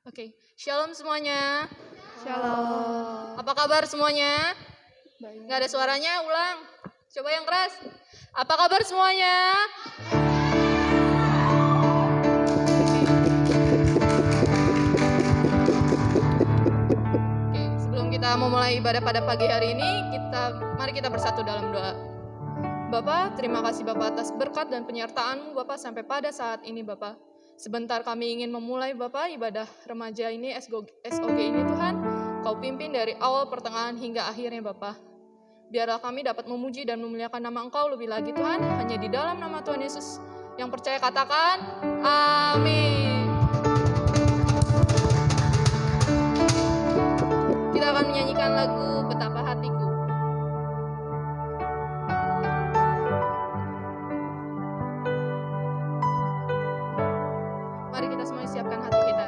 Oke, Shalom semuanya. Shalom. Apa kabar semuanya? Baik. Nggak ada suaranya, ulang. Coba yang keras. Apa kabar semuanya? Oke, sebelum kita memulai ibadah pada pagi hari ini, mari kita bersatu dalam doa. Bapak, terima kasih Bapak atas berkat dan penyertaan-Mu Bapak sampai pada saat ini Bapak. Sebentar kami ingin memulai Bapak ibadah remaja ini, SOG ini Tuhan. Kau pimpin dari awal pertengahan hingga akhirnya Bapak. Biarlah kami dapat memuji dan memuliakan nama Engkau lebih lagi Tuhan. Hanya di dalam nama Tuhan Yesus yang percaya katakan, amin. Kita akan menyanyikan lagu Betapa Hatiku. Mari kita semua siapkan hati kita.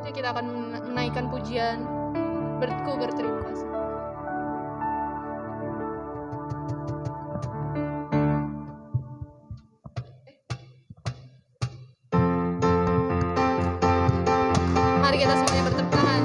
Selanjutnya kita akan menaikkan pujian berterima kasih. Mari kita semuanya bertepuk tangan.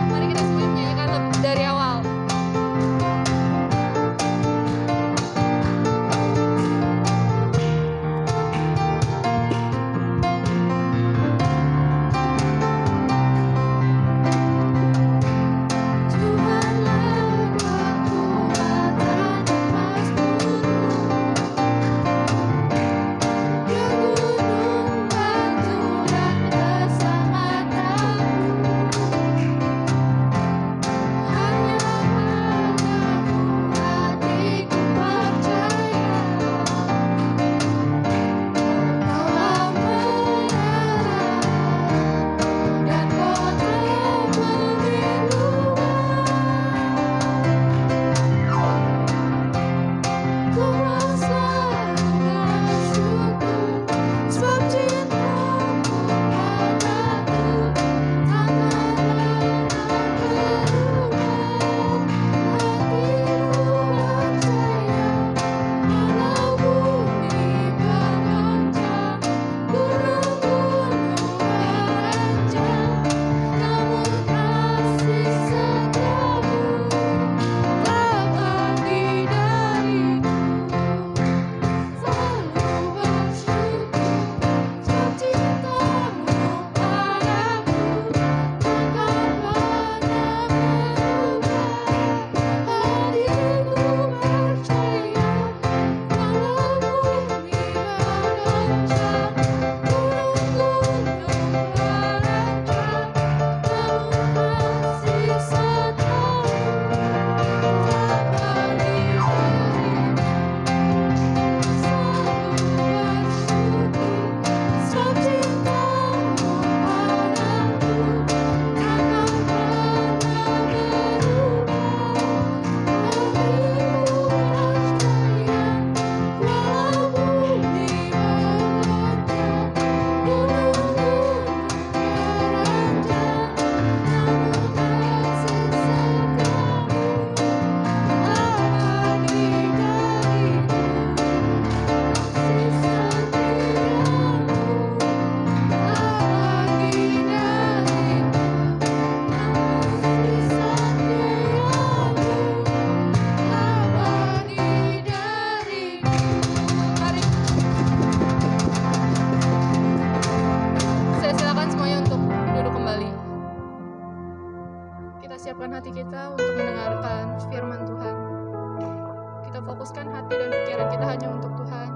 Mari kita semuanya menyanyikan lebih dari awal. Mari saya silakan semuanya untuk duduk kembali. Kita siapkan hati kita untuk mendengarkan firman Tuhan. Kita fokuskan hati dan pikiran kita hanya untuk Tuhan.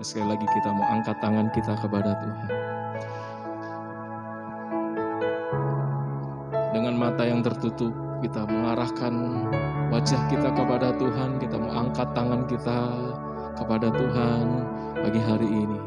Sekali lagi kita mau angkat tangan kita kepada Tuhan. Dengan mata yang tertutup, kita mengarahkan wajah kita kepada Tuhan. Kita mau angkat tangan kita kepada Tuhan pagi hari ini.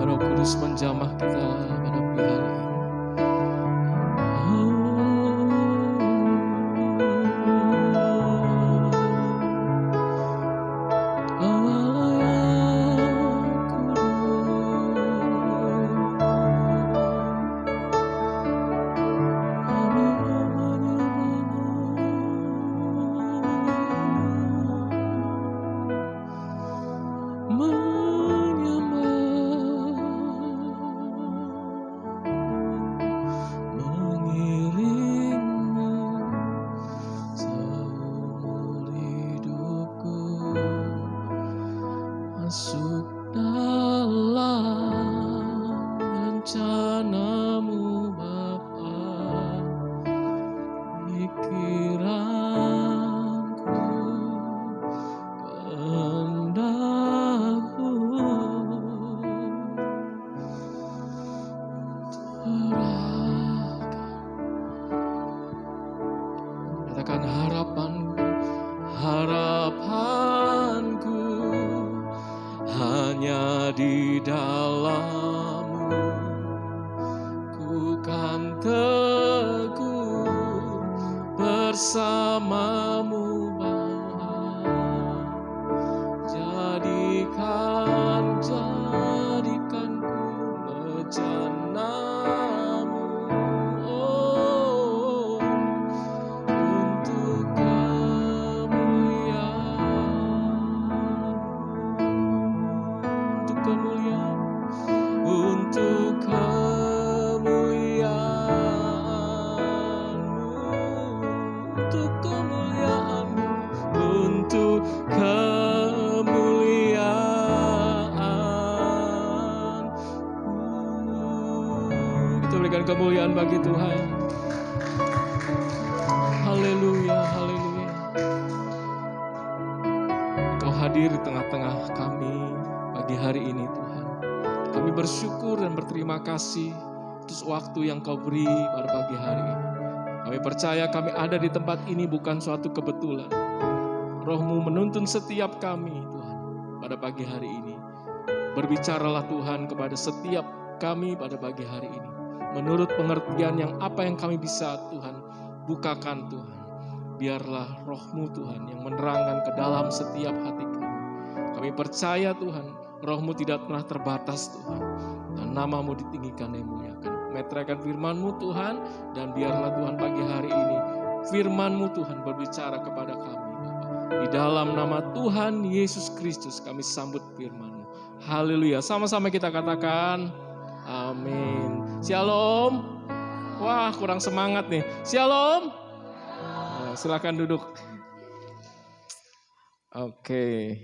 Roh Kudus menjamah kita pada pagi hari ini. Masuk dalam rencanamu Bapa, pikiranku, kehendakku terahkan. Katakan harapanku, harapanku hanya di dalam-Mu, ku kan teguh bersama-Mu Bapa. Jadikanku mejanamu, oh, untuk kemuliaan-Mu, untuk kemuliaan-Mu. Kita berikan kemuliaan bagi Tuhan. Haleluya, haleluya. Engkau hadir di tengah-tengah kami pagi hari ini Tuhan. Kami bersyukur dan berterima kasih atas waktu yang Kau beri pada pagi hari ini. Kami percaya kami ada di tempat ini bukan suatu kebetulan. Roh-Mu menuntun setiap kami Tuhan pada pagi hari ini. Berbicaralah Tuhan kepada setiap kami pada pagi hari ini. Menurut pengertian yang apa yang kami bisa Tuhan bukakan Tuhan. Biarlah Roh-Mu Tuhan yang menerangkan ke dalam setiap hati kami. Kami percaya Tuhan, Roh-Mu tidak pernah terbatas Tuhan. Dan nama-Mu ditinggikan dan dimuliakan. Meteraikan firman-Mu Tuhan, dan biarlah Tuhan pagi hari ini firman-Mu Tuhan berbicara kepada kami Bapa. Di dalam nama Tuhan Yesus Kristus kami sambut firman-Mu. Haleluya. Sama-sama kita katakan amin. Shalom. Wah, kurang semangat nih. Shalom. Nah, silakan duduk. Oke.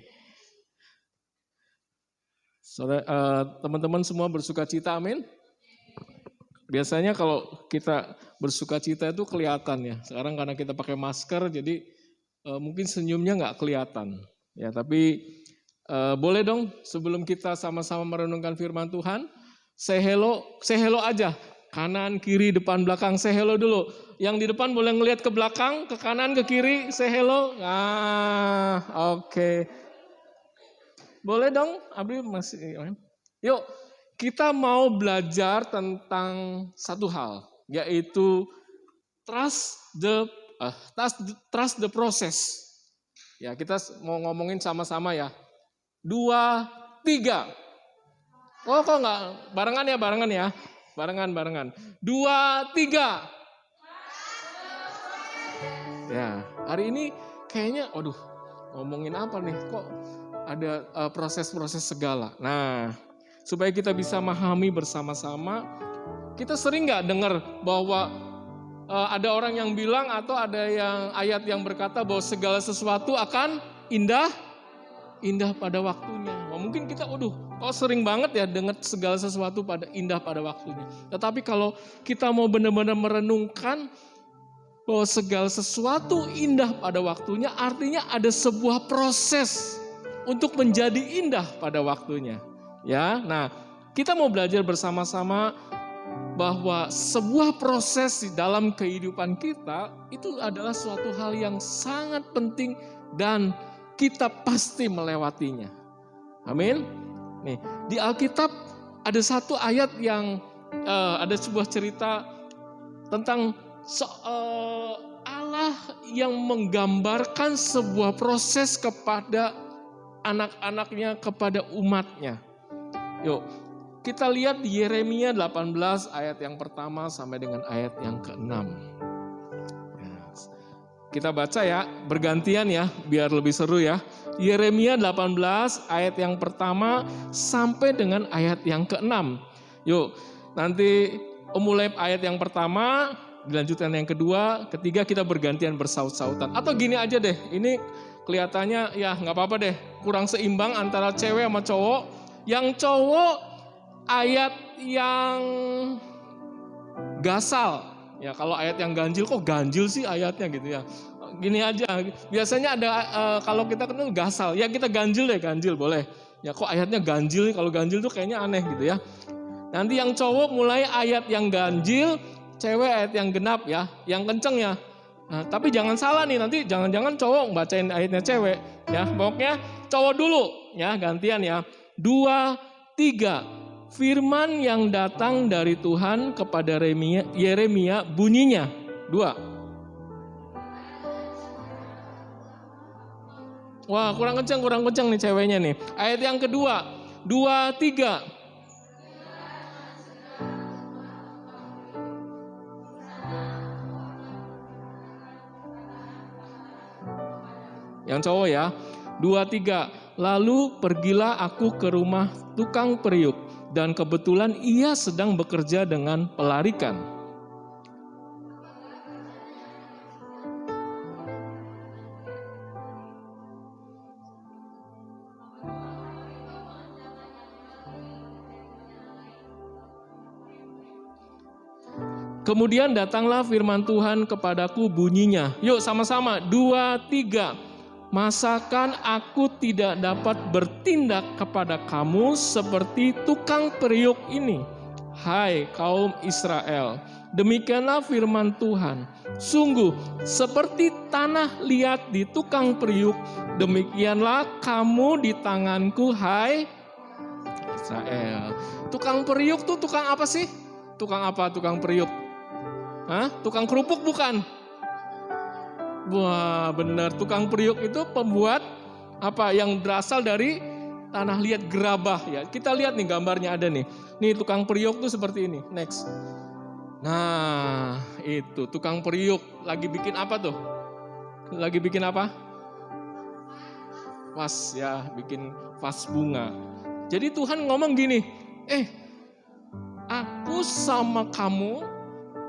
Teman-teman semua bersuka cita, amin. Biasanya kalau kita bersuka cita itu kelihatan ya. Sekarang karena kita pakai masker, jadi mungkin senyumnya nggak kelihatan. Ya, tapi boleh dong sebelum kita sama-sama merenungkan firman Tuhan, say hello aja. Kanan, kiri, depan, belakang, say hello dulu. Yang di depan boleh ngelihat ke belakang, ke kanan, ke kiri, say hello. Nah, oke. Boleh dong, Abdi masih. Yuk. Kita mau belajar tentang satu hal, yaitu trust the process. Ya, kita mau ngomongin sama-sama ya. 2, 3. Oh, kok enggak? Barengan ya. Barengan. 2, 3. Ya, hari ini kayaknya, ngomongin apa nih? Kok ada proses-proses segala. Nah, supaya kita bisa memahami bersama-sama. Kita sering nggak dengar bahwa ada orang yang bilang atau ada yang ayat yang berkata bahwa segala sesuatu akan indah pada waktunya. Wah, mungkin kita sering banget ya dengar segala sesuatu indah pada waktunya. Tetapi kalau kita mau benar-benar merenungkan bahwa segala sesuatu indah pada waktunya, artinya ada sebuah proses untuk menjadi indah pada waktunya. Ya, nah kita mau belajar bersama-sama bahwa sebuah proses di dalam kehidupan kita itu adalah suatu hal yang sangat penting dan kita pasti melewatinya. Amin. Nih, di Alkitab ada satu ayat yang ada sebuah cerita tentang Allah yang menggambarkan sebuah proses kepada anak-anaknya, kepada umatnya. Yuk, kita lihat di Yeremia 18 ayat yang pertama sampai dengan ayat yang ke-6. Kita baca ya, bergantian ya, biar lebih seru ya. Yeremia 18 ayat yang pertama sampai dengan ayat yang ke-6. Yuk, nanti mulai ayat yang pertama, dilanjutkan yang kedua, ketiga kita bergantian bersaut-sautan. Atau gini aja deh, ini kelihatannya ya nggak apa-apa deh, kurang seimbang antara cewek sama cowok. Yang cowok ayat yang gasal. Ya kalau ayat yang ganjil, kok ganjil sih ayatnya gitu ya. Gini aja, biasanya ada kalau kita kenal gasal, ya kita ganjil deh, ganjil boleh. Ya kok ayatnya ganjil, kalau ganjil tuh kayaknya aneh gitu ya. Nanti yang cowok mulai ayat yang ganjil, cewek ayat yang genap ya, yang kenceng ya. Nah, tapi jangan salah nih, nanti jangan-jangan cowok bacain ayatnya cewek. Ya, pokoknya cowok dulu ya, gantian ya. 2, 3. Firman yang datang dari Tuhan kepada Yeremia bunyinya. 2. Wah, kurang kencang nih ceweknya nih. Ayat yang kedua. 2, 3. Yang cowok ya. 2, 3. Lalu pergilah aku ke rumah tukang periuk, dan kebetulan ia sedang bekerja dengan pelarikan. Kemudian datanglah firman Tuhan kepadaku bunyinya. Yuk sama-sama, 2, 3. Masakan aku tidak dapat bertindak kepada kamu seperti tukang periuk ini, hai kaum Israel. Demikianlah firman Tuhan. Sungguh seperti tanah liat di tukang periuk, demikianlah kamu di tanganku, hai Israel. Tukang periuk tuh tukang apa sih? Tukang apa tukang periuk? Hah? Tukang kerupuk bukan? Wah benar, tukang periuk itu pembuat apa yang berasal dari tanah liat gerabah ya. Kita lihat nih gambarnya ada nih. Nih tukang periuk tuh seperti ini. Next. Nah itu tukang periuk lagi bikin apa tuh? Lagi bikin apa? Vas ya, bikin vas bunga. Jadi Tuhan ngomong gini, aku sama kamu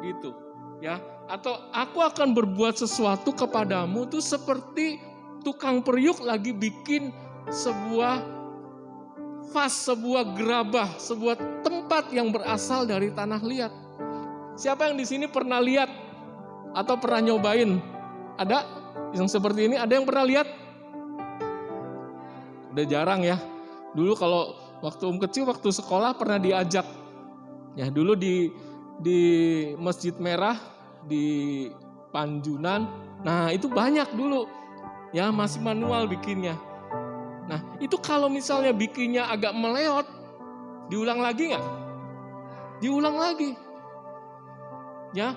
gitu ya. Atau aku akan berbuat sesuatu kepadamu tuh seperti tukang periuk lagi bikin sebuah vas, sebuah gerabah, sebuah tempat yang berasal dari tanah liat. Siapa yang di sini pernah lihat atau pernah nyobain? Ada yang seperti ini? Ada yang pernah lihat? Udah jarang ya. Dulu kalau waktu kecil, waktu sekolah pernah diajak. Ya dulu di Masjid Merah di Panjunan, nah itu banyak dulu ya, masih manual bikinnya. Nah itu kalau misalnya bikinnya agak meleot, diulang lagi nggak? Diulang lagi ya.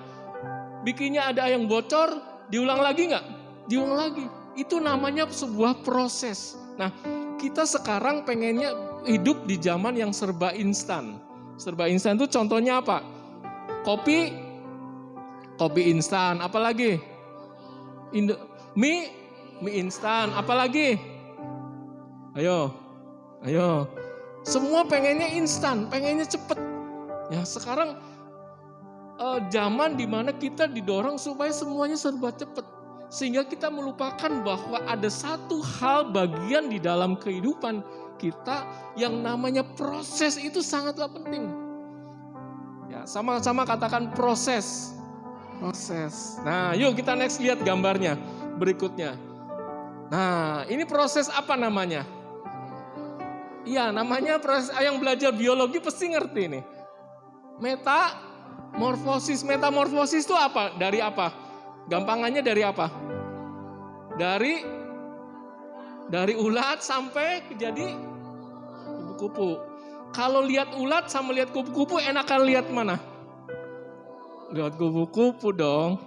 Bikinnya ada yang bocor, diulang lagi nggak? Diulang lagi. Itu namanya sebuah proses. Nah kita sekarang pengennya hidup di zaman yang serba instan. Serba instan itu contohnya apa? Kopi instan, apalagi? Mie instan, apalagi? Ayo. Semua pengennya instan, pengennya cepet. Ya sekarang zaman dimana kita didorong supaya semuanya serba cepet. Sehingga kita melupakan bahwa ada satu hal bagian di dalam kehidupan kita yang namanya proses itu sangatlah penting. Ya, sama-sama katakan proses. Proses. Nah, yuk kita next lihat gambarnya berikutnya. Nah, ini proses apa namanya? Iya, namanya proses, yang belajar biologi pasti ngerti nih. Metamorfosis. Metamorfosis itu apa? Dari apa? Gampangannya dari apa? Dari ulat sampai jadi kupu-kupu. Kalau lihat ulat sama lihat kupu-kupu enakan lihat mana? Lihat kupu-kupu dong.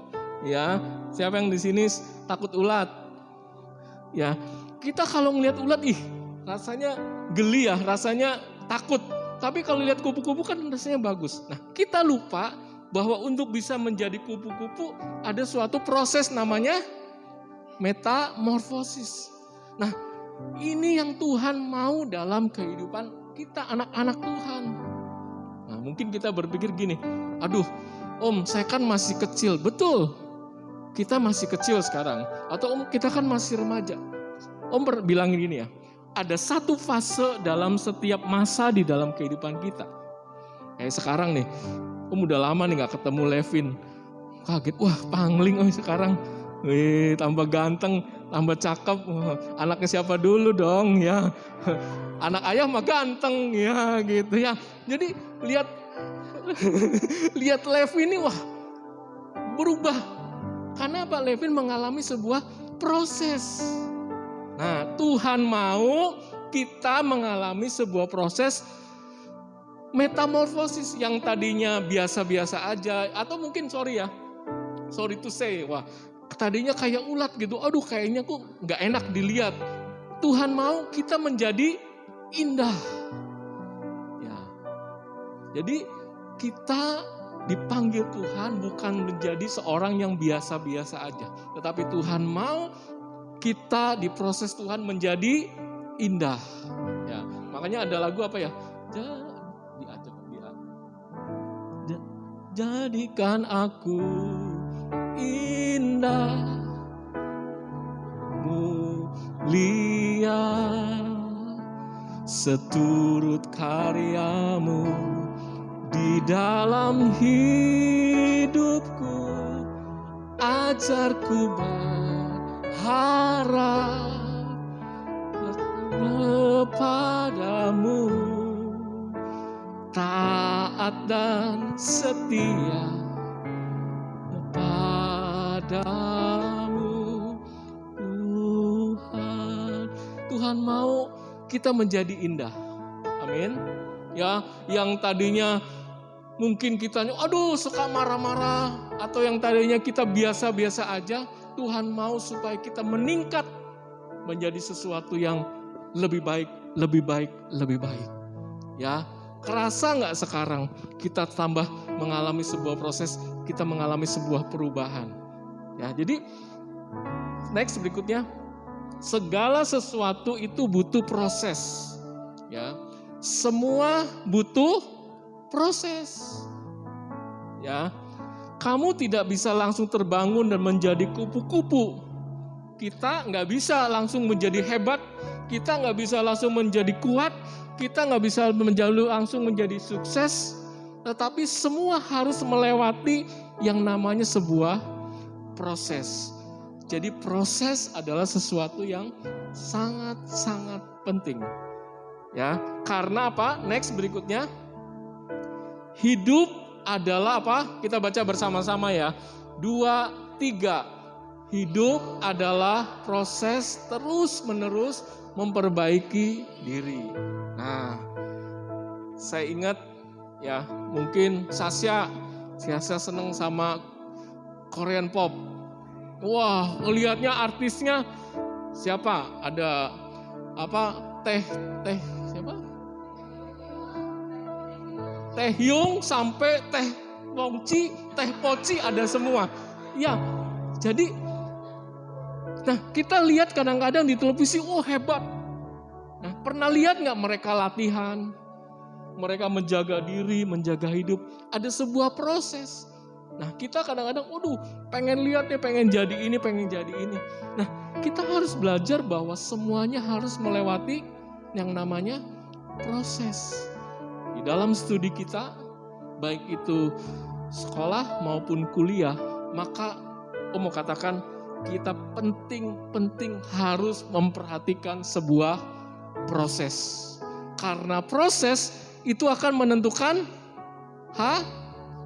Ya, siapa yang di sini takut ulat? Ya, kita kalau ngelihat ulat rasanya geli ya, rasanya takut. Tapi kalau lihat kupu-kupu kan rasanya bagus. Nah, kita lupa bahwa untuk bisa menjadi kupu-kupu ada suatu proses namanya metamorfosis. Nah, ini yang Tuhan mau dalam kehidupan kita anak-anak Tuhan. Nah, mungkin kita berpikir gini, aduh Om saya kan masih kecil. Betul, kita masih kecil sekarang. Atau Om kita kan masih remaja. Om bilang gini ya, ada satu fase dalam setiap masa di dalam kehidupan kita. Kayak sekarang nih, Om udah lama nih gak ketemu Levin. Kaget, wah pangling Om sekarang. Wih, tambah ganteng, tambah cakep. Anaknya siapa dulu dong ya. Anak ayah mah ganteng ya gitu ya. Jadi lihat Levin ini wah berubah. Karena apa? Levin mengalami sebuah proses. Nah, Tuhan mau kita mengalami sebuah proses metamorfosis yang tadinya biasa-biasa aja. Atau mungkin sorry to say, wah tadinya kayak ulat gitu. Aduh kayaknya kok gak enak dilihat. Tuhan mau kita menjadi indah. Ya. Jadi kita dipanggil Tuhan bukan menjadi seorang yang biasa-biasa aja. Tetapi Tuhan mau kita diproses Tuhan menjadi indah. Ya, makanya ada lagu apa ya? Jadikan aku indah, mulia, seturut karyamu di dalam hidupku, ajarku berharap kepadamu, taat dan setia kepadamu Tuhan. Tuhan mau kita menjadi indah. Amin. Ya, yang tadinya mungkin kita aduh suka marah-marah atau yang tadinya kita biasa-biasa aja, Tuhan mau supaya kita meningkat menjadi sesuatu yang lebih baik, lebih baik, lebih baik. Ya, kerasa nggak sekarang kita tambah mengalami sebuah proses, kita mengalami sebuah perubahan. Ya, jadi next berikutnya, segala sesuatu itu butuh proses. Ya, semua butuh proses. Ya, kamu tidak bisa langsung terbangun dan menjadi kupu-kupu. Kita nggak bisa langsung menjadi hebat, kita nggak bisa langsung menjadi kuat, kita nggak bisa langsung menjadi sukses. Tetapi semua harus melewati yang namanya sebuah proses. Jadi proses adalah sesuatu yang sangat-sangat penting. Ya, karena apa? Next berikutnya. Hidup adalah apa? Kita baca bersama-sama ya. 2, 3. Hidup adalah proses terus-menerus memperbaiki diri. Nah, saya ingat ya, mungkin Sasha seneng sama Korean pop. Wah, lihatnya artisnya siapa? Ada apa? Siapa? Taehyung sampai Teh Pongci, Teh Poci ada semua. Ya, jadi nah kita lihat kadang-kadang di televisi, oh hebat. Nah, pernah lihat nggak mereka latihan? Mereka menjaga diri, menjaga hidup. Ada sebuah proses. Nah, kita kadang-kadang, pengen lihat ya, pengen jadi ini, pengen jadi ini. Nah, kita harus belajar bahwa semuanya harus melewati yang namanya proses. Di dalam studi kita, baik itu sekolah maupun kuliah, maka mau katakan kita penting harus memperhatikan sebuah proses. Karena proses itu akan menentukan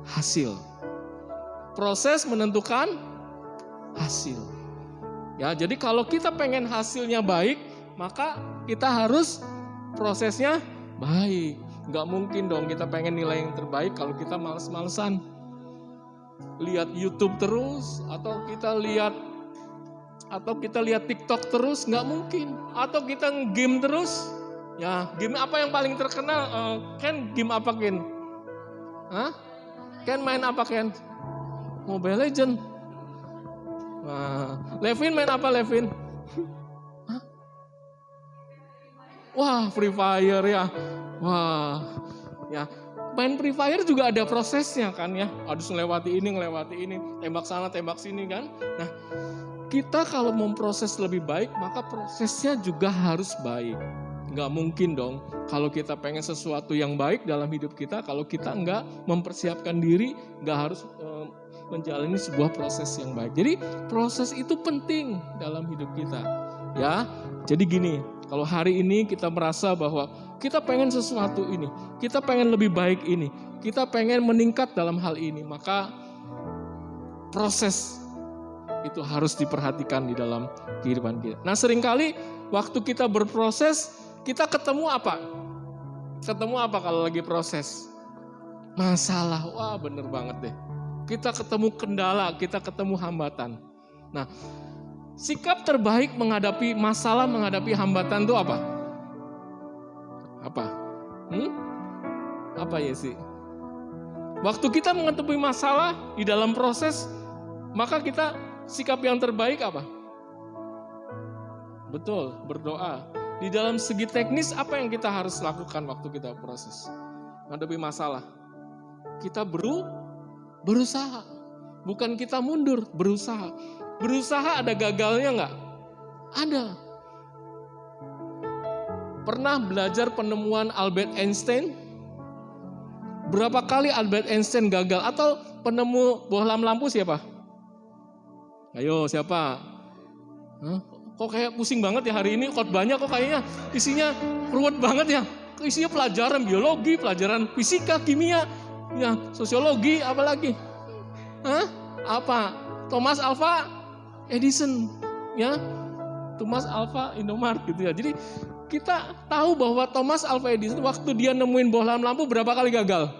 hasil. Proses menentukan hasil. Ya, jadi kalau kita pengen hasilnya baik, maka kita harus prosesnya baik. Nggak mungkin dong kita pengen nilai yang terbaik kalau kita males-malesan. Lihat YouTube terus, atau kita lihat TikTok terus, nggak mungkin. Atau kita game terus. Ya, game apa yang paling terkenal? Ken, game apa Ken? Ken main apa Ken? Mobile Legend. Nah, Levin main apa Levin? Wah, Free Fire ya. Wah, ya. Main Free Fire juga ada prosesnya kan ya. Harus ngelewati ini, tembak sana, tembak sini kan. Nah, kita kalau memproses lebih baik, maka prosesnya juga harus baik. Nggak mungkin dong kalau kita pengen sesuatu yang baik dalam hidup kita, kalau kita nggak mempersiapkan diri, nggak harus menjalani sebuah proses yang baik. Jadi proses itu penting dalam hidup kita. Ya, jadi gini, kalau hari ini kita merasa bahwa kita pengen sesuatu ini, kita pengen lebih baik ini, kita pengen meningkat dalam hal ini, maka proses itu harus diperhatikan di dalam kehidupan kita. Nah, seringkali waktu kita berproses, kita ketemu apa? Ketemu apa kalau lagi proses? Masalah. Wah, bener banget deh. Kita ketemu kendala, kita ketemu hambatan. Nah, sikap terbaik menghadapi masalah, menghadapi hambatan itu apa? Apa? Apa ya sih? Waktu kita menghadapi masalah di dalam proses, maka kita sikap yang terbaik apa? Betul, berdoa. Di dalam segi teknis, apa yang kita harus lakukan waktu kita proses? Menghadapi masalah. Kita berusaha. Bukan kita mundur, berusaha. Berusaha ada gagalnya enggak? Ada. Pernah belajar penemuan Albert Einstein? Berapa kali Albert Einstein gagal? Atau penemu bohlam lampu siapa? Ayo, siapa? Kok kayak pusing banget ya hari ini, khotbahnya kok kayaknya isinya ruwet banget ya. Isinya pelajaran biologi, pelajaran fisika, kimia, ya sosiologi, apalagi. Apa? Thomas Alva Edison, ya. Thomas Alva Indomaret gitu ya. Jadi kita tahu bahwa Thomas Alva Edison waktu dia nemuin bohlam lampu berapa kali gagal?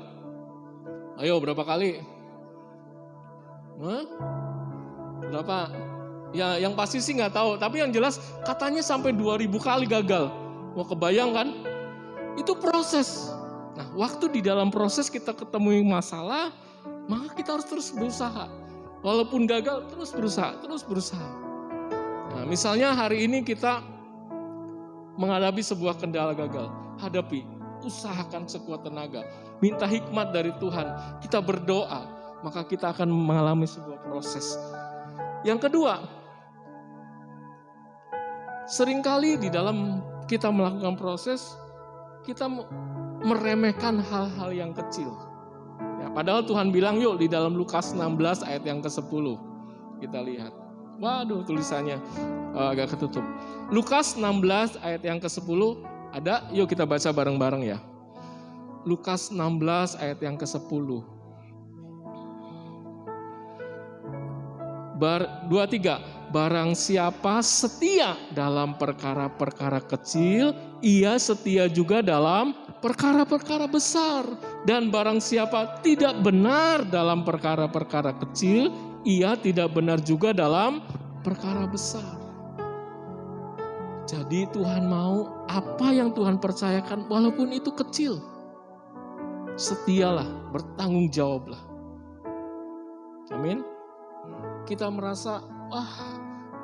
Ayo, berapa kali? Berapa? Ya, yang pasti sih nggak tahu. Tapi yang jelas katanya sampai 2000 kali gagal. Mau kebayang kan? Itu proses. Nah, waktu di dalam proses kita ketemu masalah, maka kita harus terus berusaha. Walaupun gagal, terus berusaha. Nah, misalnya hari ini kita menghadapi sebuah kendala gagal. Hadapi, usahakan sekuat tenaga. Minta hikmat dari Tuhan. Kita berdoa, maka kita akan mengalami sebuah proses. Yang kedua, seringkali di dalam kita melakukan proses, kita meremehkan hal-hal yang kecil. Ya, padahal Tuhan bilang yuk di dalam Lukas 16 ayat yang ke-10. Kita lihat. Waduh, tulisannya agak ketutup. Lukas 16 ayat yang ke-10 ada, yuk kita baca bareng-bareng ya. Lukas 16 ayat yang ke-10. 23. Barang siapa setia dalam perkara-perkara kecil, ia setia juga dalam perkara-perkara besar. Dan barang siapa tidak benar dalam perkara-perkara kecil, ia tidak benar juga dalam perkara besar. Jadi Tuhan mau apa yang Tuhan percayakan walaupun itu kecil. Setialah, bertanggung jawablah. Amin. Kita merasa,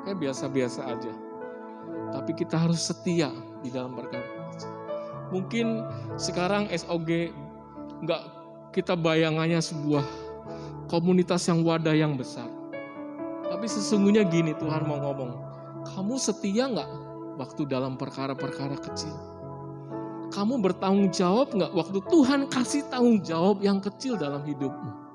kayak biasa-biasa aja. tapi kita harus setia di dalam perkara kecil. Mungkin sekarang SOG nggak kita bayangannya sebuah komunitas yang wadah yang besar. Tapi sesungguhnya gini, Tuhan mau ngomong, kamu setia nggak waktu dalam perkara-perkara kecil? Kamu bertanggung jawab nggak waktu Tuhan kasih tanggung jawab yang kecil dalam hidupmu?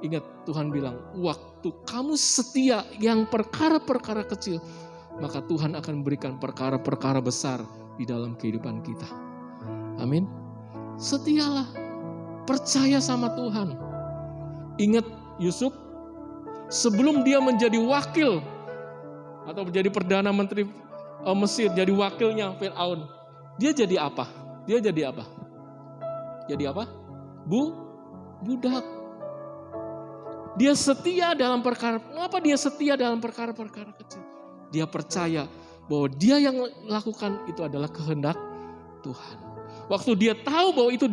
Ingat, Tuhan bilang, waktu kamu setia yang perkara-perkara kecil, maka Tuhan akan berikan perkara-perkara besar di dalam kehidupan kita. Amin. Setialah, percaya sama Tuhan. Ingat Yusuf, sebelum dia menjadi wakil atau menjadi perdana menteri Mesir, jadi wakilnya Firaun, dia jadi apa? Dia jadi apa? Jadi apa? Budak. Dia setia dalam perkara. Mengapa dia setia dalam perkara-perkara kecil? Dia percaya bahwa dia yang lakukan itu adalah kehendak Tuhan. Waktu dia tahu bahwa itu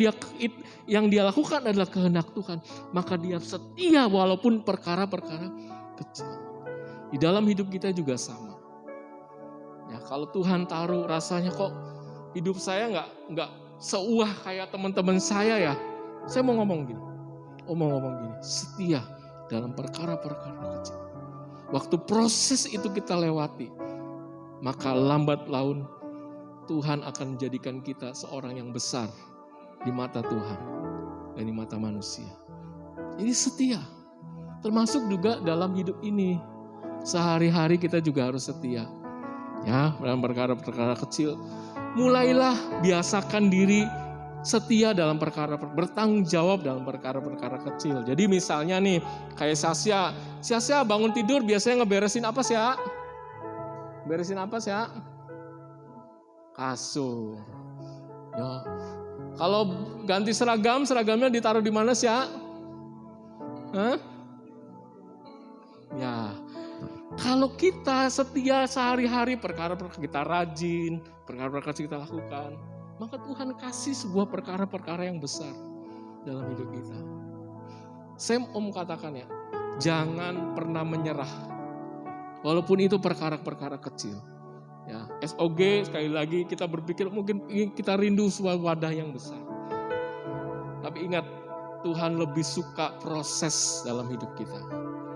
yang dia lakukan adalah kehendak Tuhan, maka dia setia walaupun perkara-perkara kecil. Di dalam hidup kita juga sama. Ya, kalau Tuhan taruh rasanya kok hidup saya nggak seuah kayak teman-teman saya ya. Saya mau ngomong gini, setia dalam perkara-perkara kecil. Waktu proses itu kita lewati, maka lambat laun Tuhan akan menjadikan kita seorang yang besar di mata Tuhan dan di mata manusia. Ini setia, termasuk juga dalam hidup ini. Sehari-hari kita juga harus setia. Ya, dalam perkara-perkara kecil, mulailah biasakan diri setia dalam perkara, bertanggung jawab dalam perkara-perkara kecil. Jadi misalnya nih, kayak Sasya bangun tidur biasanya ngeberesin apa sih ya? Beresin apa sih ya? Kasur. Ya. Kalau ganti seragamnya ditaruh di mana sih ya? Hah? Ya. Kalau kita setia sehari-hari perkara-perkara kita rajin, perkara-perkara kita lakukan, maka Tuhan kasih sebuah perkara-perkara yang besar dalam hidup kita. Saya mau katakan ya, jangan pernah menyerah. Walaupun itu perkara-perkara kecil. Ya, SOG sekali lagi kita berpikir mungkin kita rindu sebuah wadah yang besar. Tapi ingat, Tuhan lebih suka proses dalam hidup kita.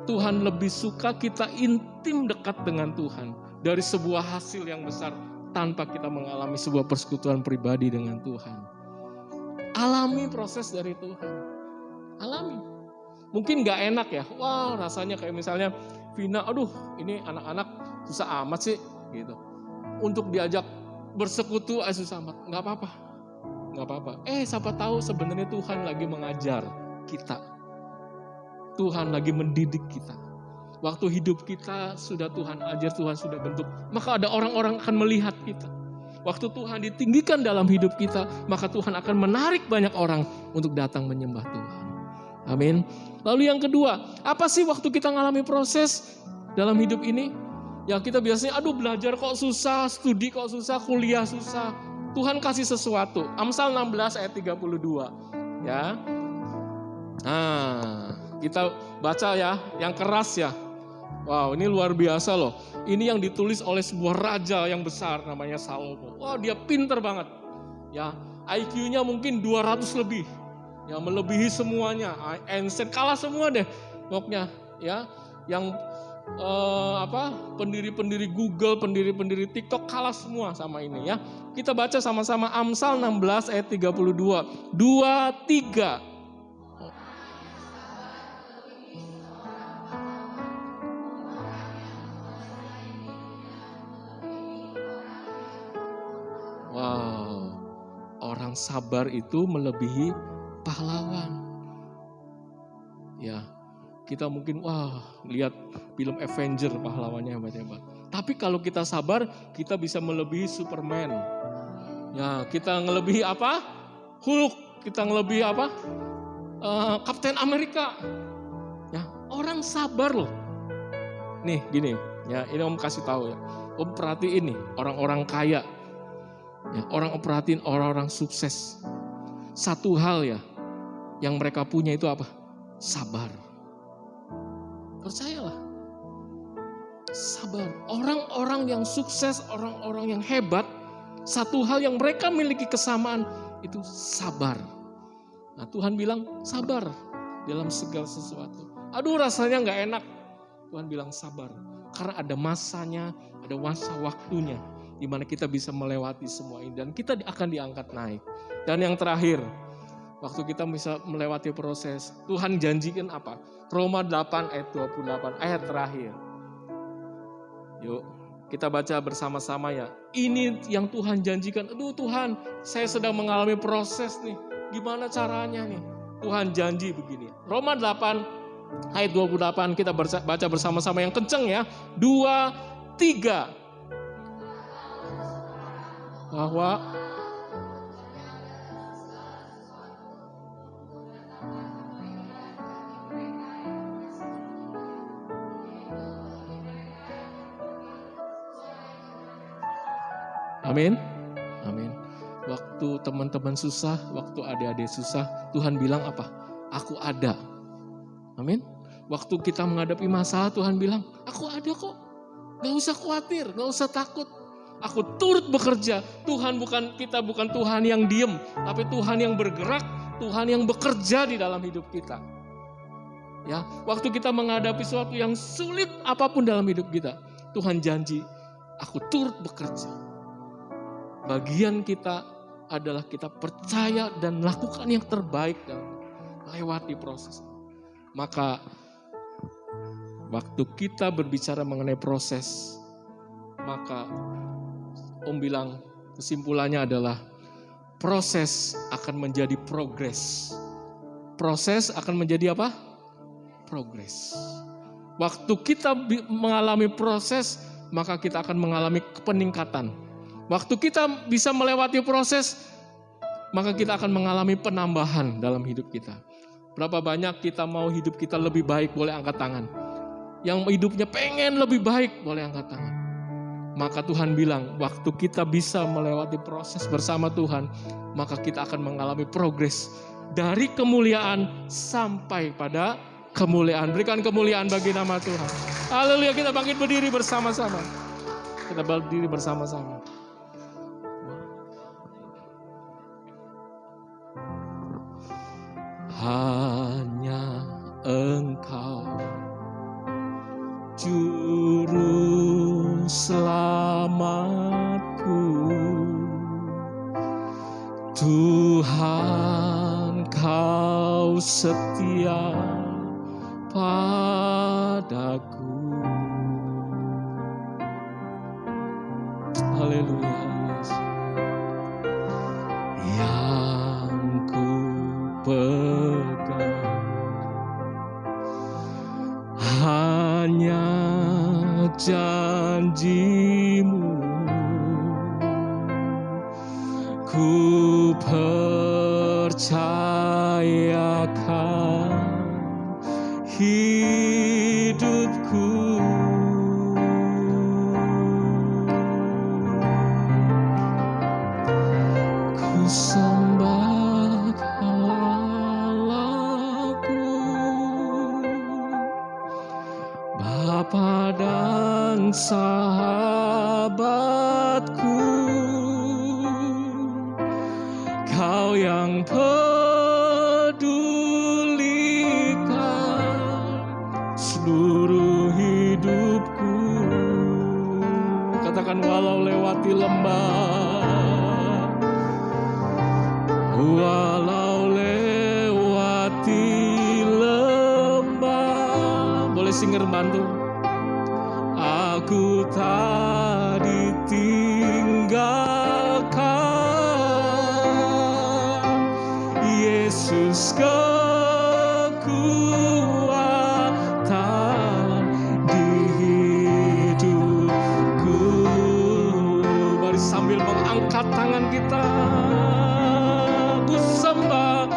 Tuhan lebih suka kita intim dekat dengan Tuhan dari sebuah hasil yang besar tanpa kita mengalami sebuah persekutuan pribadi dengan Tuhan. Alami proses dari Tuhan. Alami. Mungkin gak enak ya. Wah, rasanya kayak misalnya Vina, aduh ini anak-anak susah amat sih gitu. Untuk diajak bersekutu susah amat. Gak apa-apa. Siapa tahu sebenarnya Tuhan lagi mengajar kita. Tuhan lagi mendidik kita. Waktu hidup kita sudah Tuhan ajar, Tuhan sudah bentuk, maka ada orang-orang akan melihat kita. Waktu Tuhan ditinggikan dalam hidup kita, maka Tuhan akan menarik banyak orang untuk datang menyembah Tuhan. Amin. Lalu yang kedua, apa sih waktu kita ngalami proses dalam hidup ini? Ya kita biasanya, belajar kok susah, studi kok susah, kuliah susah. Tuhan kasih sesuatu. Amsal 16 ayat 32. Ya. Nah, kita baca ya, yang keras ya. Wow, ini luar biasa loh. Ini yang ditulis oleh sebuah raja yang besar namanya Salomo. Wah, dia pinter banget. Ya, IQ-nya mungkin 200 lebih. Ya, melebihi semuanya. Einstein kalah semua deh. Pokoknya ya, yang pendiri-pendiri Google, pendiri-pendiri TikTok kalah semua sama ini ya. Kita baca sama-sama Amsal 16 ayat 32. 2, 3. Wow, orang sabar itu melebihi pahlawan. Ya, kita mungkin lihat film Avenger pahlawannya hebat-hebat. Tapi kalau kita sabar, kita bisa melebihi Superman. Ya, kita ngelebihi apa? Hulk. Kita ngelebihi apa? Kapten Amerika. Ya, orang sabar loh. Nih, gini. Ya, ini Om kasih tahu ya. Om perhatiin nih, orang-orang kaya. Ya, orang perhatiin orang-orang sukses. Satu hal ya, yang mereka punya itu apa? Sabar. Percayalah. sabar. Orang-orang yang sukses, orang-orang yang hebat, satu hal yang mereka miliki kesamaan itu sabar. Nah, Tuhan bilang sabar dalam segala sesuatu. Aduh, rasanya nggak enak. Tuhan bilang sabar. Karena ada masanya, ada masa waktunya di mana kita bisa melewati semua ini dan kita akan diangkat naik. Dan yang terakhir, waktu kita bisa melewati proses, Tuhan janjikan apa? Roma 8 ayat 28, ayat terakhir. Yuk, kita baca bersama-sama ya. Ini yang Tuhan janjikan. Aduh Tuhan, saya sedang mengalami proses nih. Gimana caranya nih? Tuhan janji begini. Roma 8 ayat 28, kita baca bersama-sama yang kenceng ya. 2, 3. Bahwa amin. Amin. Waktu teman-teman susah, waktu adik-adik susah, Tuhan bilang apa? Aku ada. Amin. Waktu kita menghadapi masalah, Tuhan bilang, aku ada kok. Gak usah khawatir, gak usah takut. Aku turut bekerja. Kita bukan Tuhan yang diem, tapi Tuhan yang bergerak, Tuhan yang bekerja di dalam hidup kita. Ya, waktu kita menghadapi sesuatu yang sulit apapun dalam hidup kita, Tuhan janji, aku turut bekerja. Bagian kita adalah kita percaya dan lakukan yang terbaik dalam melewati proses. Maka waktu kita berbicara mengenai proses, maka Om bilang kesimpulannya adalah proses akan menjadi progres. Proses akan menjadi apa? Progres. Waktu kita mengalami proses, maka kita akan mengalami peningkatan. Waktu kita bisa melewati proses, maka kita akan mengalami penambahan dalam hidup kita. Berapa banyak kita mau hidup kita lebih baik, boleh angkat tangan. Yang hidupnya pengen lebih baik, boleh angkat tangan. Maka Tuhan bilang, waktu kita bisa melewati proses bersama Tuhan, maka kita akan mengalami progres. Dari kemuliaan sampai pada kemuliaan. Berikan kemuliaan bagi nama Tuhan. Haleluya, kita bangkit berdiri bersama-sama. Kita berdiri bersama-sama. Hanya Engkau Juru selamatku, Tuhan Kau setia padaku. Haleluya. Yang ku pegang hanya janji-Mu, ku percayakan hidupku. Ku sembah Allahku, Bapa dan sahabatku, Kau yang pedulikan seluruh hidupku. Katakan, walau lewati lembah, walau lewati lembah, boleh singer bantu. Aku tak ditinggalkan, Yesus kekuatan di hidupku. Mari sambil mengangkat tangan kita, ku sembah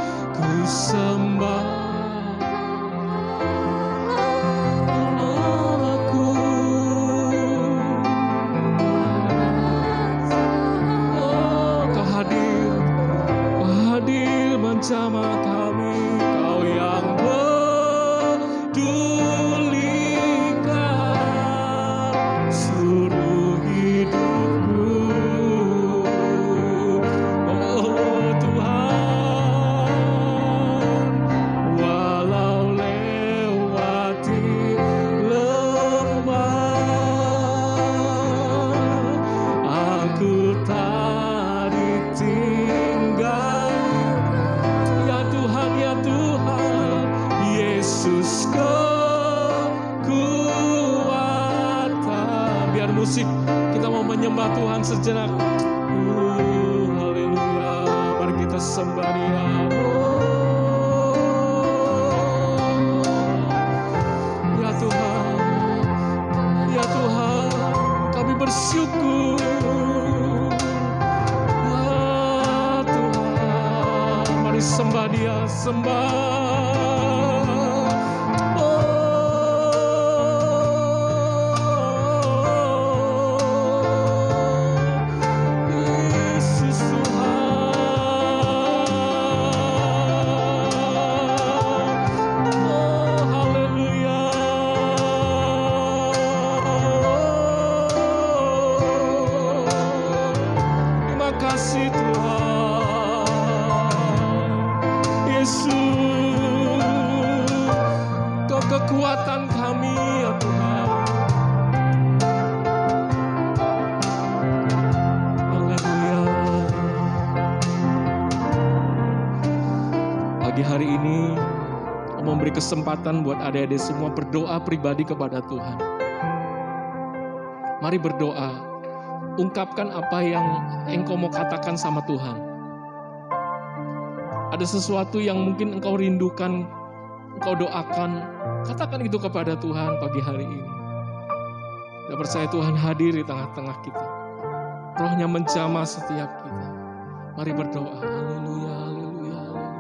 bersama kami, Kau yang pedulikan dengar musik, kita mau menyembah Tuhan sejenak. Haleluya. Mari kita sembah Dia. Ya Tuhan, ya Tuhan, kami bersyukur. Ya Tuhan, mari sembah Dia, sembah. Kekuatan kami ya Tuhan. Haleluya. Pagi hari ini memberi kesempatan buat adik-adik semua berdoa pribadi kepada Tuhan. Mari berdoa. Ungkapkan apa yang engkau mau katakan sama Tuhan. Ada sesuatu yang mungkin engkau rindukan, engkau doakan. Katakan itu kepada Tuhan pagi hari ini. Kita percaya Tuhan hadir di tengah-tengah kita. Rohnya menjamah setiap kita. Mari berdoa. Haleluya, haleluya, haleluya.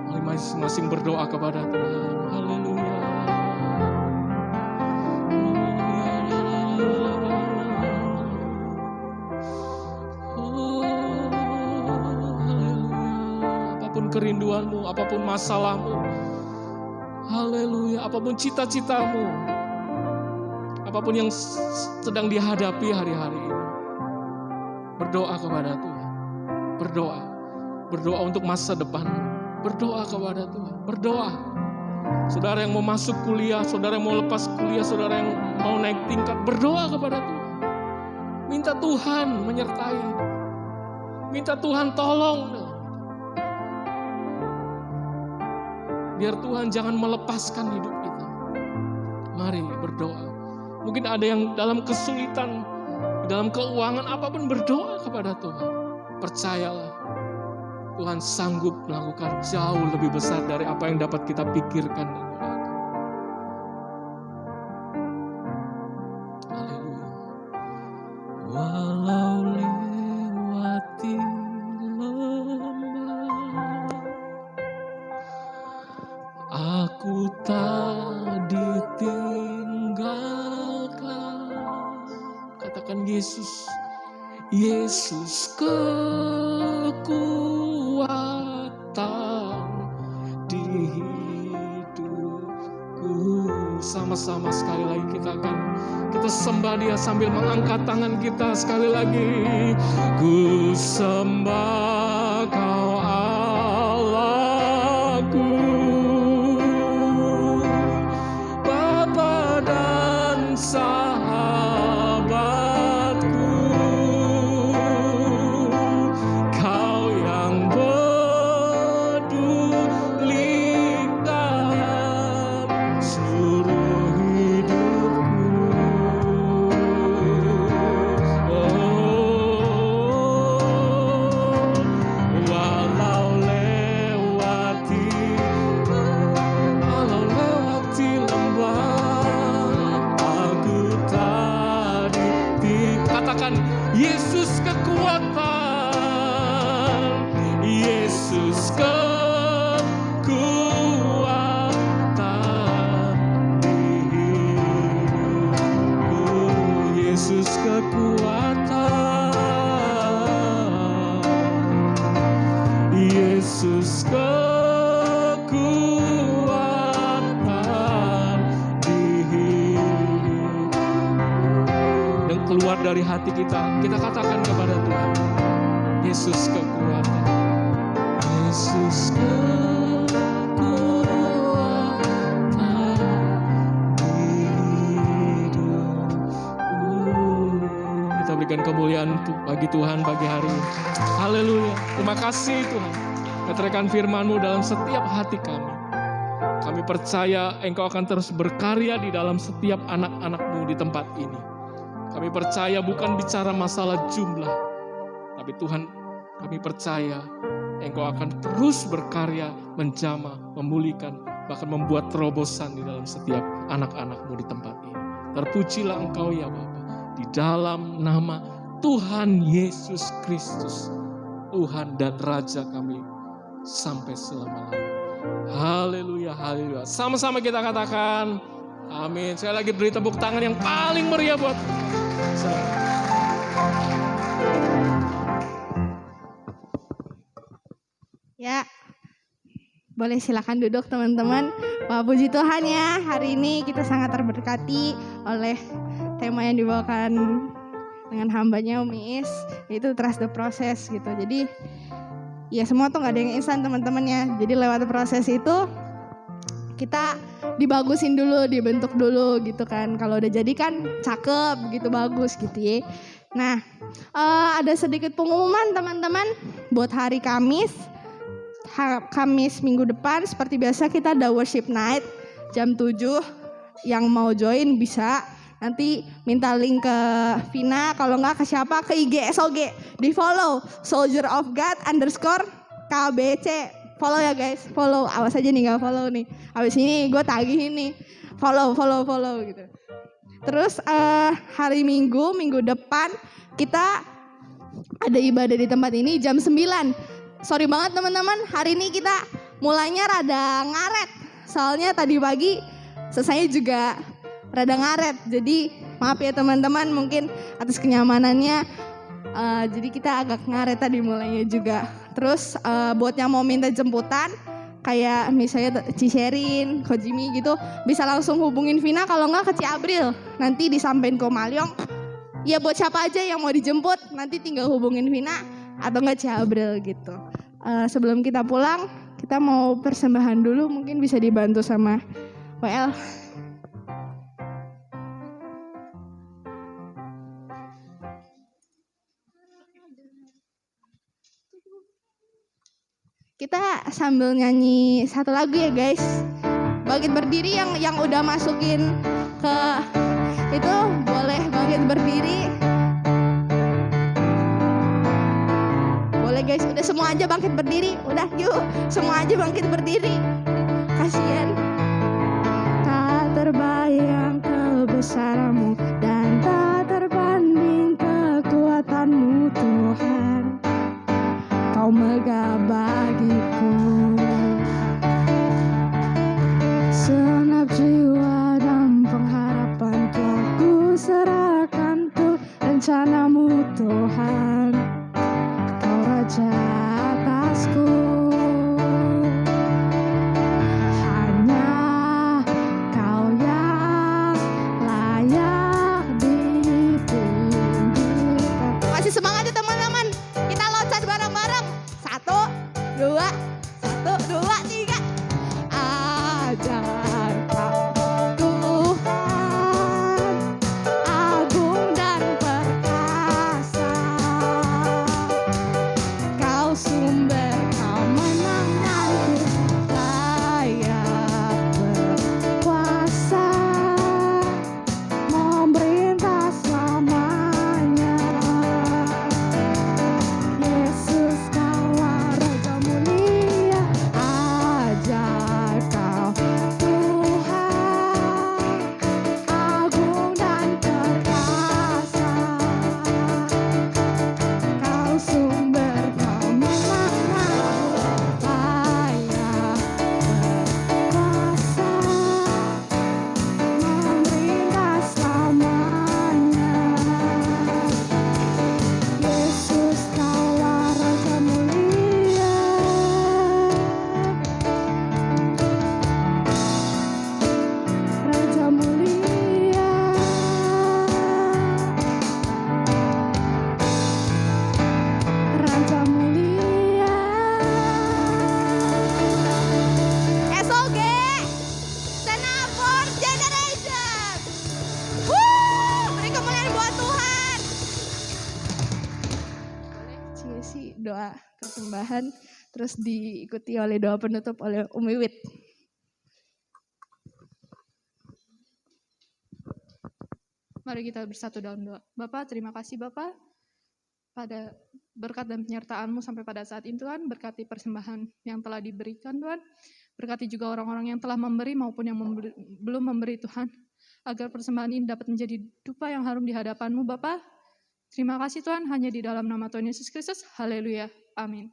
Mari masing-masing berdoa kepada Tuhan. Haleluya. Apapun kerinduanmu, apapun masalahmu, haleluya, apapun cita-citamu, apapun yang sedang dihadapi hari-hari ini, berdoa kepada Tuhan, berdoa untuk masa depan, berdoa kepada Tuhan, berdoa. Saudara yang mau masuk kuliah, saudara yang mau lepas kuliah, saudara yang mau naik tingkat, berdoa kepada Tuhan. Minta Tuhan menyertai, minta Tuhan tolong. Biar Tuhan jangan melepaskan hidup kita. Mari berdoa. Mungkin ada yang dalam kesulitan, dalam keuangan, apapun berdoa kepada Tuhan. Percayalah, Tuhan sanggup melakukan jauh lebih besar dari apa yang dapat kita pikirkan. Haleluya. Walau lewati aku tak ditinggalkan. Katakan Yesus, Yesus kekuatan di hidupku. Sama-sama sekali lagi kita sembah Dia sambil mengangkat tangan kita sekali lagi. Ku sembah Kau Allahku, sahabatku, Kau yang pedulikan seluruh hidupku. Walau lewati Yesus kekuatan, Yesus kekuatan di hidupku, Yesus kekuatan, Yesus kekuatan di hidupku. Dan keluar dari hati kita katakan kepada Tuhan, Yesus kekuatan, Yesus kekuatan di hidupku. Kita berikan kemuliaan bagi Tuhan pagi hari ini. Haleluya. Terima kasih Tuhan. Nyatakan firman-Mu dalam setiap hati kami. Kami percaya Engkau akan terus berkarya di dalam setiap anak-anak-Mu di tempat ini. Kami percaya bukan bicara masalah jumlah, tapi Tuhan, kami percaya Engkau akan terus berkarya, menjamah, memulihkan, bahkan membuat terobosan di dalam setiap anak-anak-Mu di tempat ini. Terpujilah Engkau ya Bapa, di dalam nama Tuhan Yesus Kristus, Tuhan dan Raja kami sampai selama-lamanya. Haleluya, haleluya. Sama-sama kita katakan amin. Saya lagi beri tepuk tangan yang paling meriah buat saya. Ya, boleh silakan duduk teman-teman. Wah, puji Tuhan ya, hari ini kita sangat terberkati oleh tema yang dibawakan dengan hambanya Umi Is, yaitu trust the process gitu. Jadi ya semua tuh gak ada yang instan teman-teman ya. Jadi lewat proses itu kita dibagusin dulu, dibentuk dulu gitu kan. Kalau udah jadi kan cakep gitu, bagus gitu ya. Nah, ada sedikit pengumuman teman-teman buat hari Kamis minggu depan. Seperti biasa kita ada worship night jam 7. Yang mau join bisa nanti minta link ke Vina, kalau enggak ke siapa, ke IG SOG, di follow Soldier of God _KBC. Follow ya guys, follow. Awas aja nih gak follow nih, abis ini gue tagih ini. Follow gitu. Terus hari minggu depan kita ada ibadah di tempat ini jam 9. Sorry banget teman-teman, hari ini kita mulainya rada ngaret. Soalnya tadi pagi selesai juga rada ngaret. Jadi maaf ya teman-teman, mungkin atas kenyamanannya. Jadi kita agak ngaret tadi mulainya juga. Terus buat yang mau minta jemputan, kayak misalnya Cisherin, Kojimi gitu, bisa langsung hubungin Vina, kalau enggak ke Ciabril. Nanti disampein ke Malyong. Ya buat siapa aja yang mau dijemput, nanti tinggal hubungin Vina atau enggak Ciabril gitu. Sebelum kita pulang, kita mau persembahan dulu, mungkin bisa dibantu sama WL. Kita sambil nyanyi satu lagu ya guys. Bangkit berdiri yang udah masukin ke itu boleh bangkit berdiri. Boleh guys, udah semua aja bangkit berdiri. Udah yuk, semua aja bangkit berdiri. Kasian. Tak terbayang kebesaranmu dan tak terbanding kekuatanmu Tuhan. Kau megah bagiku, senap jiwa dan pengharapan telah ku serahkan tuh rencanamu Tuhan. Kau Raja atasku, hanya Kau yang layak ditinggikan. Masih semangat ya teman-teman, kita loncat bareng-bareng. 1, 2, 3. Ajar Kau Tuhan, agung dan perkasa. Kau sumber kemenanganku, layak berkuasa, memerintah selamanya. Yesus Kaulah Raja mulia, ajar Kau Tuhan, agung dan perkasa. Kau sumber kemenanganku, layak berkuasa, memerintah selamanya. Yesus Kaulah Raja mulia, Raja mulia, Raja mulia. SOG, stand up for generation. Beri kemuliaan buat Tuhan. Boleh sih doa persembahan, terus diikuti oleh doa penutup oleh Umi Wit. Mari kita bersatu dalam doa. Bapa, terima kasih Bapa pada berkat dan penyertaan-Mu sampai pada saat ini Tuhan. Berkati persembahan yang telah diberikan Tuhan. Berkati juga orang-orang yang telah memberi maupun yang belum memberi Tuhan. Agar persembahan ini dapat menjadi dupa yang harum di hadapan-Mu Bapa. Terima kasih Tuhan, hanya di dalam nama Tuhan Yesus Kristus. Haleluya. Amin.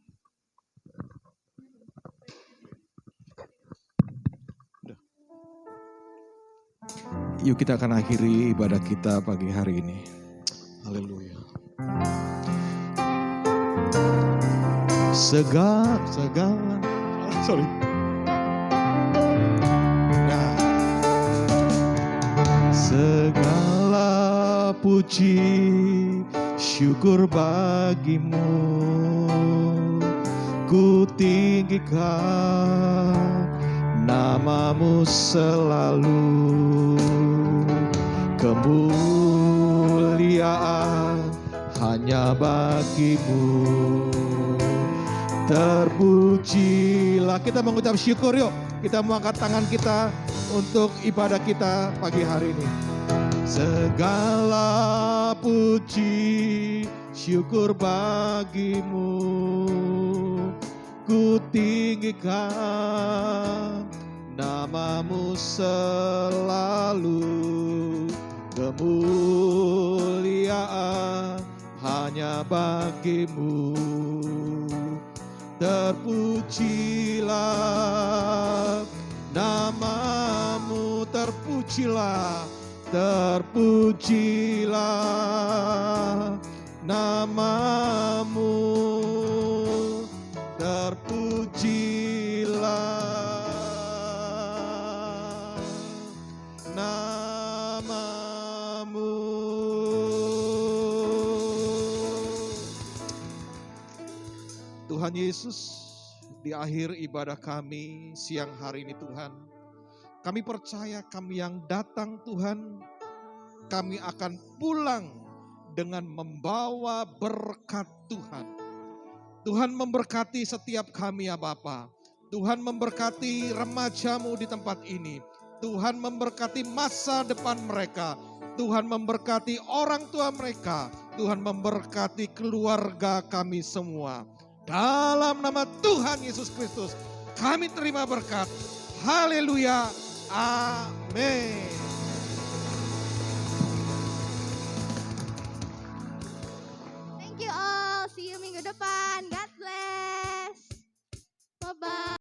Yuk kita akan akhiri ibadah kita pagi hari ini. Haleluya. Segala Nah, segala puji syukur bagimu, ku tinggikan namamu selalu. Kemuliaan hanya bagimu. Terpujilah, kita mengucap syukur yuk. Kita mengangkat tangan kita untuk ibadah kita pagi hari ini. Segala puji syukur bagimu, ku tinggikan namamu selalu. Kemuliaan hanya bagimu. Terpujilah namamu, terpujilah, terpujilah namamu, terpujilah namamu. Tuhan Yesus, di akhir ibadah kami siang hari ini Tuhan, kami percaya kami yang datang Tuhan, kami akan pulang dengan membawa berkat Tuhan. Tuhan memberkati setiap kami ya Bapa. Tuhan memberkati remajamu di tempat ini. Tuhan memberkati masa depan mereka. Tuhan memberkati orang tua mereka. Tuhan memberkati keluarga kami semua. Dalam nama Tuhan Yesus Kristus, kami terima berkat. Haleluya. Amin. Thank you all. See you minggu depan.